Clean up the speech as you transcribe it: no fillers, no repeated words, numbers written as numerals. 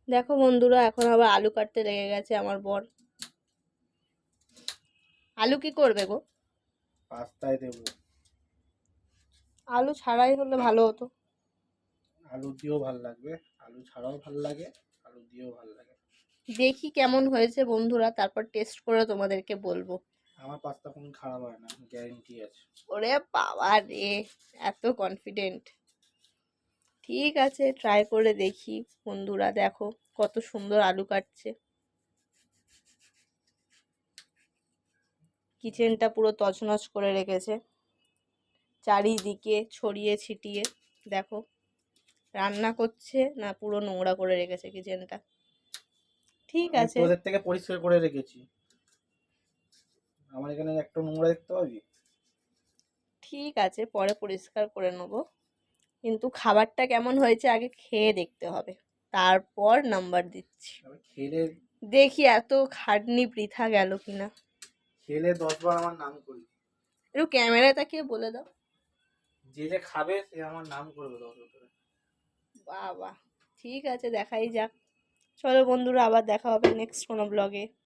দেখো বন্ধুরা, এখন আবার আলু কাটতে লেগে গেছে আমার বর। আলু কি করবে গো? পাস্তায় দেবো। আলু ছাড়াই হলে ভালো হতো। আলু দিয়েও ভাল লাগবে, আলু ছাড়াও ভাল লাগে, আলু দিয়েও ভাল লাগে। দেখি কেমন হয়েছে বন্ধুরা, তারপর টেস্ট করে তোমাদেরকে বলবো। আমার পাস্তা কোনো খারাপ হয় না, গ্যারেন্টি আছে। ওরে বাবা রে, এত কনফিডেন্ট! ঠিক আছে, ট্রাই করে দেখি। বন্ধুরা দেখো কত সুন্দর আলু কাটছে। কিচেনটা পুরো তছনছ করে রেখেছে, চারিদিকে ছড়িয়ে ছিটিয়ে। দেখো রান্না করছে না পুরো নোংরা করে রেখেছে কিচেনটা। ঠিক আমি আছে, তোদের থেকে পরিষ্কার করে রেখেছি, আমার এখানে একটা নোংরা দেখতে পাবি? ঠিক আছে, পরে পরিষ্কার করে নেবো। কিন্তু খাবারটা কেমন হয়েছে আগে খেয়ে দেখতে হবে, তারপর নাম্বার দিচ্ছি। আমি খেলে দেখি এত খাটনি বৃথা গেল কিনা। খেলে 10 বার আমার নাম করবি। একটু ক্যামেরায় তাকিয়ে বলে দাও। যে যে খাবে সে আমার নাম করবে 10 বার করে। বাহ বাহ, ঠিক আছে, দেখাই যাক। চলো বন্ধুরা, আবার দেখা হবে নেক্সট কোনো ব্লগে।